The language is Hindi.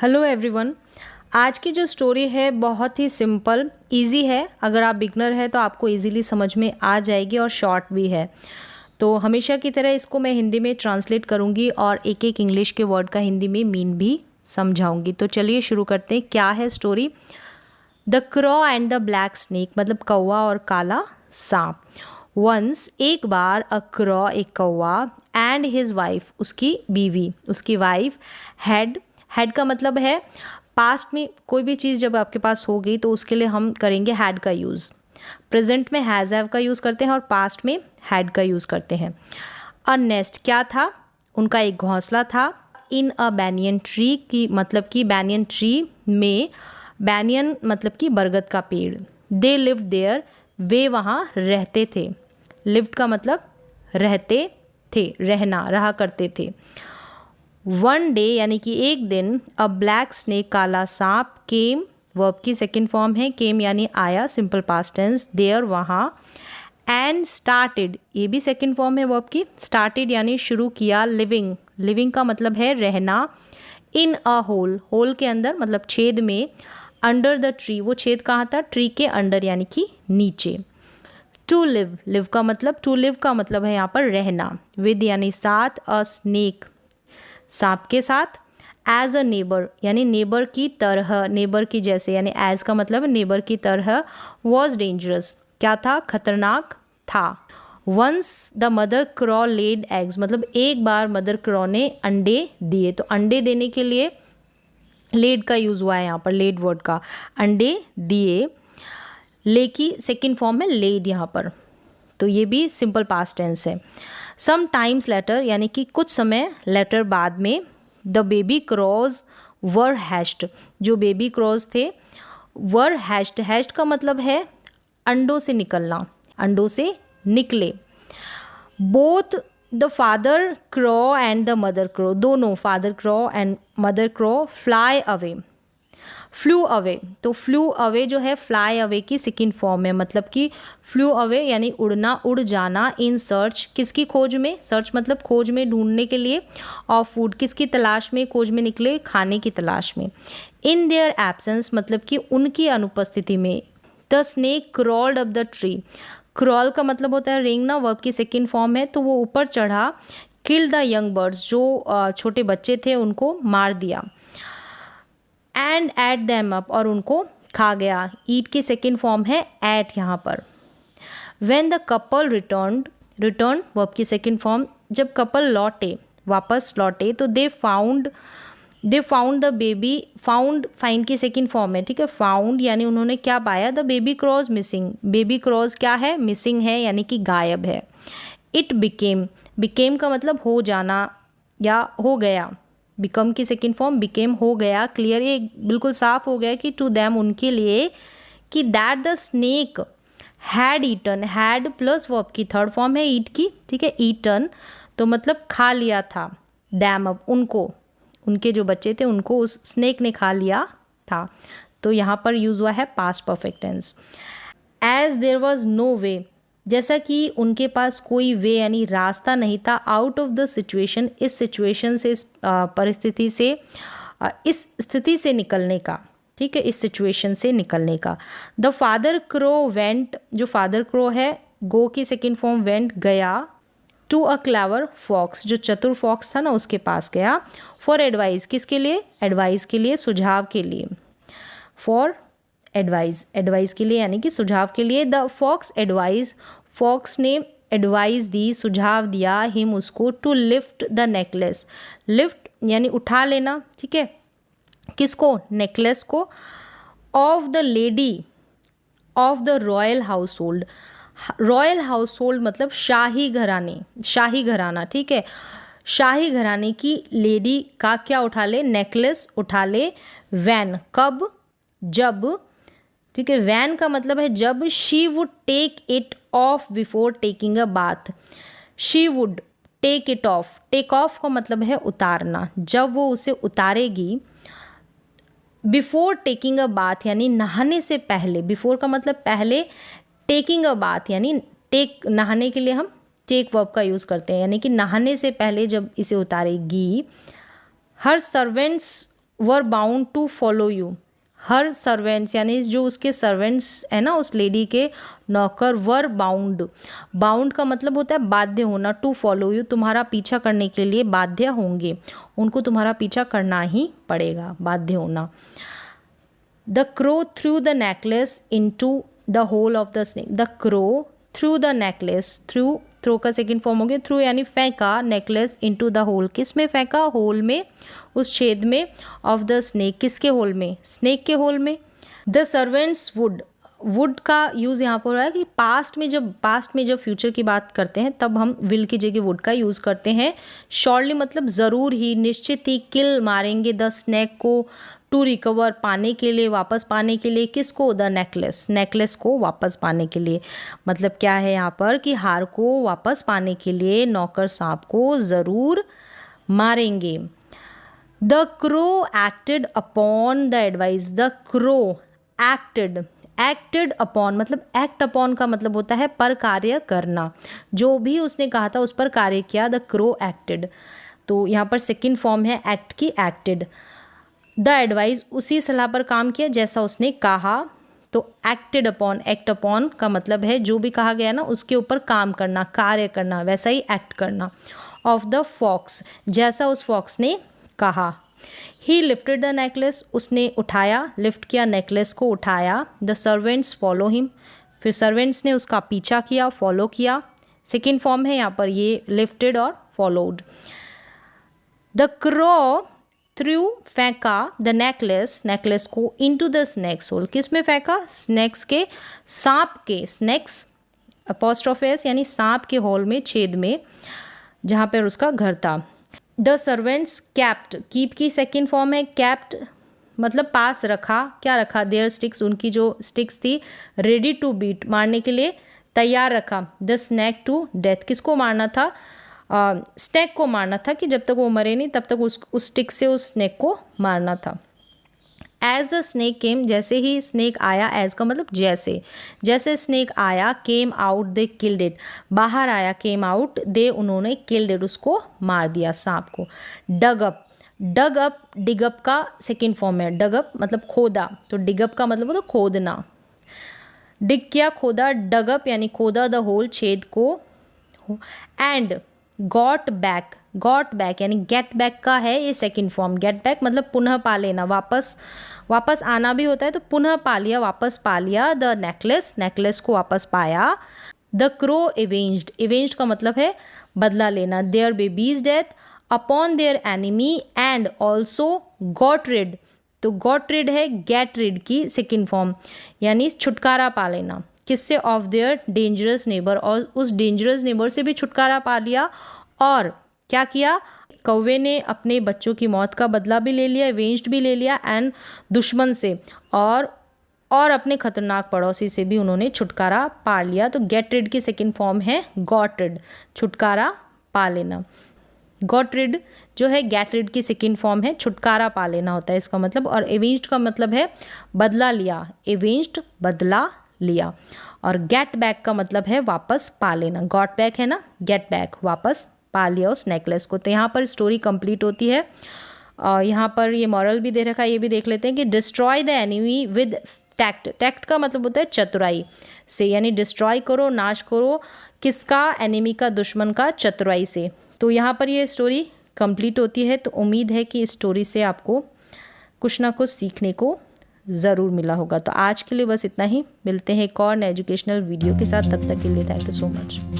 Hello everyone. आज की जो स्टोरी है बहुत ही सिंपल इजी है। अगर आप बिगनर है तो आपको इजीली समझ में आ जाएगी और शॉर्ट भी है। तो हमेशा की तरह इसको मैं हिंदी में ट्रांसलेट करूँगी और एक एक इंग्लिश के वर्ड का हिंदी में मीन भी समझाऊंगी। तो चलिए शुरू करते हैं। क्या है story? The क्रॉ and the black snake, मतलब कौवा और काला सांप। वंस, एक बार, अ क्रॉ, एक कौवा, एंड हिज वाइफ, उसकी बीवी, उसकी वाइफ, हैड का मतलब है पास्ट में कोई भी चीज़ जब आपके पास हो गई तो उसके लिए हम करेंगे हैड का यूज़। प्रेजेंट में हैज़ हैव का यूज़ करते हैं और पास्ट में हैड का यूज़ करते हैं। अ नेस्ट क्या था? उनका एक घोंसला था। इन अ बैनियन ट्री की मतलब कि बैनियन ट्री में, बैनियन मतलब कि बरगद का पेड़। दे लिव्ड देयर, वे वहाँ रहते थे। लिव्ड का मतलब रहते थे, रहना, रहा करते थे। वन डे यानी कि एक दिन, अ ब्लैक स्नेक, काला सांप, केम, वर्ब की सेकेंड फॉर्म है, केम यानी आया, सिंपल पास्ट टेंस, देयर वहाँ, एंड स्टार्टेड, ये भी सेकेंड फॉर्म है वर्ब की, स्टार्टेड यानी शुरू किया, लिविंग, लिविंग का मतलब है रहना, इन अ होल, होल के अंदर मतलब छेद में, अंडर द ट्री, वो छेद कहाँ था? ट्री के अंडर यानी कि नीचे। टू लिव, लिव का मतलब, टू लिव का मतलब है यहाँ पर रहना, विद यानी साथ, अ स्नेक सांप के साथ, एज अ नेबर यानी नेबर की तरह, नेबर की जैसे, यानी एज का मतलब नेबर की तरह, वॉज डेंजरस, क्या था? खतरनाक था। Once the mother crow laid eggs, मतलब एक बार मदर क्रॉ ने अंडे दिए। तो अंडे देने के लिए लेड का यूज़ हुआ है यहाँ पर, लेड वर्ड का, अंडे दिए। ले की सेकेंड फॉर्म है लेड यहाँ पर, तो ये भी सिंपल पास्ट टेंस है। सम टाइम्स लेटर यानी कि कुछ समय लेटर बाद में, द बेबी क्रॉज वर हैश्ड, जो बेबी क्रॉज थे वर हैश्ड, हैश्ड का मतलब है अंडों से निकलना, अंडों से निकले। Both the father crow and the mother crow, दोनों father crow and mother crow fly away, flew away, तो फ्लू अवे जो है फ्लाई अवे की सेकेंड फॉर्म है, मतलब कि फ्लू अवे यानी उड़ना, उड़ जाना, इन सर्च, किसकी खोज में? सर्च मतलब खोज में, ढूंढने के लिए, और फूड, किसकी तलाश में? खोज में निकले, खाने की तलाश में। इन देयर एब्सेंस मतलब कि उनकी अनुपस्थिति में, the snake crawled up the tree, crawl का मतलब होता है रेंगना, वर्ब की सेकेंड फॉर्म है, तो वो ऊपर चढ़ा, किल द यंग बर्ड्स, जो छोटे बच्चे थे उनको मार दिया, एंड एट दैम अप, और उनको खा गया, ईट की सेकेंड फॉर्म है एट यहाँ पर। When the couple return, return verb की सेकेंड फॉर्म, जब कपल लौटे, वापस लौटे, तो they found the baby, found find की सेकेंड फॉर्म है, ठीक है। फाउंड यानी उन्होंने क्या पाया? द बेबी क्रॉज मिसिंग, बेबी क्रॉज क्या है? मिसिंग है यानी कि गायब है। इट बिकेम, बिकेम का मतलब हो जाना या हो गया, बिकम की सेकेंड फॉर्म, बिकेम हो गया, क्लियर, ये बिल्कुल साफ हो गया कि टू दैम उनके लिए, कि that the snake had eaten, had plus verb की थर्ड फॉर्म है ईट की, ठीक है, ईटन तो मतलब खा लिया था, दैम अब उनको, उनके जो बच्चे थे उनको उस स्नेक ने खा लिया था। तो यहाँ पर यूज़ हुआ है past perfect tense. As there was no way, जैसा कि उनके पास कोई वे यानी रास्ता नहीं था, आउट ऑफ द सिचुएशन, इस सिचुएशन से, इस परिस्थिति से, इस स्थिति से निकलने का, ठीक है, इस सिचुएशन से निकलने का। द फादर क्रो वेंट, जो फादर क्रो है, गो की सेकेंड फॉर्म वेंट, गया, टू अ क्लेवर फॉक्स, जो चतुर फॉक्स था ना उसके पास गया, फॉर एडवाइस, किसके लिए? एडवाइस के लिए, सुझाव के लिए, फॉर एडवाइस, एडवाइस के लिए यानी कि सुझाव के लिए। द फॉक्स एडवाइस, फॉक्स ने एडवाइस दी, सुझाव दिया, हिम उसको, to lift the necklace, lift यानी उठा लेना, ठीक है, किसको? नेकलेस को, of the lady of the royal household, royal household मतलब शाही घराने, शाही घराना, ठीक है, शाही घराने की लेडी का क्या उठा ले? नेकलेस उठा ले। वैन कब? जब, ठीक है, वैन का मतलब है जब, she would take it off before taking a bath, she would take it off, take off का मतलब है उतारना, जब वो उसे उतारेगी, बिफोर टेकिंग अ बाथ यानी नहाने से पहले, बिफोर का मतलब पहले, टेकिंग अ बाथ यानी टेक, नहाने के लिए हम टेक वर्ब का यूज़ करते हैं, यानी कि नहाने से पहले जब इसे उतारेगी। Her servants were bound to follow you. Her servants यानी जो उसके सर्वेंट्स है ना, उस लेडी के नौकर, वर बाउंड। बाउंड का मतलब होता है बाध्य होना, टू फॉलो यू, तुम्हारा पीछा करने के लिए बाध्य होंगे, उनको तुम्हारा पीछा करना ही पड़ेगा, बाध्य होना। The crow through the necklace into the hole of the snake. The crow through the necklace, throw का सेकेंड फॉर्म हो गया थ्रू, यानी फेंका, नेकलेस इनटू द होल, किस में फेंका, होल में, उस छेद में, ऑफ द स्नेक, किसके होल में, स्नेक के होल में। द सर्वेंट्स वुड, वुड का यूज़ यहाँ पर हो रहा है कि पास्ट में जब फ्यूचर की बात करते हैं तब हम विल की जगह वुड का यूज़ करते हैं। शॉर्टली मतलब ज़रूर ही, निश्चित ही, किल मारेंगे द स्नेक को, टू रिकवर पाने के लिए, वापस पाने के लिए, किसको, द नेकलेस, नेकलेस को वापस पाने के लिए। मतलब क्या है यहाँ पर कि हार को वापस पाने के लिए नौकर सांप को ज़रूर मारेंगे। The crow acted upon the advice. The crow acted upon मतलब एक्ट अपॉन का मतलब होता है पर कार्य करना, जो भी उसने कहा था उस पर कार्य किया, द क्रो एक्टेड। तो यहाँ पर सेकेंड फॉर्म है एक्ट की, एक्टेड। द एडवाइस, उसी सलाह पर काम किया जैसा उसने कहा, तो एक्टेड अपॉन, एक्ट अपॉन का मतलब है जो भी कहा गया ना उसके ऊपर काम करना, कार्य करना, वैसा ही एक्ट करना। ऑफ द फॉक्स, जैसा उस फॉक्स ने कहा। ही लिफ्टेड द नेकलेस, उसने उठाया, लिफ्ट किया, नेकलेस को उठाया। द सर्वेंट्स फॉलो हिम, फिर सर्वेंट्स ने उसका पीछा किया, फॉलो किया। सेकेंड फॉर्म है यहाँ पर ये लिफ्टेड और फॉलोड। द क्रो थ्रू, फेंका, द नेकलेस, नेकलेस को, इनटू द स्नेक्स होल, किस में फेंका, स्नेक्स के, सांप के, स्नेक्स अपोस्ट्रोफेस यानी सांप के होल में, छेद में, जहाँ पर उसका घर था। द सर्वेंट्स कैप्ट, कीप की सेकेंड फॉर्म है कैप्ट, मतलब पास रखा, क्या रखा, देयर स्टिक्स, उनकी जो स्टिक्स थी, रेडी टू बीट, मारने के लिए तैयार रखा। द स्नैक टू डेथ, किसको मारना था, स्नैक को मारना था, कि जब तक वो मरे नहीं तब तक उस स्टिक से उस स्नैक को मारना था। एज द स्नेक केम, जैसे ही स्नेक आया, एज का मतलब जैसे, जैसे स्नेक आया, came out they killed it, बाहर आया, केम आउट दे, उन्होंने, किल्ड इट, उसको मार दिया, सांप को। डग अप, डग अप, डिग अप का सेकेंड फॉर्म है, डग अप मतलब खोदा, तो डिग अप का मतलब होता खोदना, डिग किया, खोदा, डग अप यानी खोदा, द होल, छेद को। And got back, got back यानी गेट बैक का है ये सेकेंड फॉर्म, गेट बैक मतलब पुनः पा लेना, वापस आना भी होता है, तो पुनः पा लिया, वापस पा लिया। द नेकलेस, नेकलेस को वापस पाया। द क्रो एवेंज्ड, एवेंज्ड का मतलब है बदला लेना, their babies death upon their enemy and also got rid, तो गॉट रिड है गेट रिड की सेकेंड फॉर्म, यानी छुटकारा पा लेना, किससे, ऑफ देयर डेंजरस नेबर, और उस डेंजरस नेबर से भी छुटकारा पा लिया। और क्या किया, कौवे ने अपने बच्चों की मौत का बदला भी ले लिया, एवेंज्ड भी ले लिया, एंड दुश्मन से और अपने खतरनाक पड़ोसी से भी उन्होंने छुटकारा पा लिया। तो गेट रिड की सेकेंड फॉर्म है गॉट रिड, छुटकारा पा लेना। गॉट रिड जो है गेट रिड की सेकेंड फॉर्म है, छुटकारा पा लेना होता है इसका मतलब। और एवेंज्ड का मतलब है बदला लिया, एवेंज्ड बदला लिया। और गेट बैक का मतलब है वापस पा लेना, गॉट बैक है ना, गेट बैक, वापस पा लिया उस नेकलेस को। तो यहाँ पर स्टोरी कंप्लीट होती है। यहाँ पर ये मॉरल भी दे रखा है, ये भी देख लेते हैं कि destroy the enemy with tact, tact का मतलब होता है चतुराई से, यानी डिस्ट्रॉय करो, नाश करो, किसका, एनिमी का, दुश्मन का, चतुराई से। तो यहाँ पर ये स्टोरी कंप्लीट होती है। तो उम्मीद है कि इस स्टोरी से आपको कुछ ना कुछ सीखने को ज़रूर मिला होगा। तो आज के लिए बस इतना ही, मिलते हैं एक और एजुकेशनल वीडियो के साथ, तब तक के लिए थैंक यू सो मच।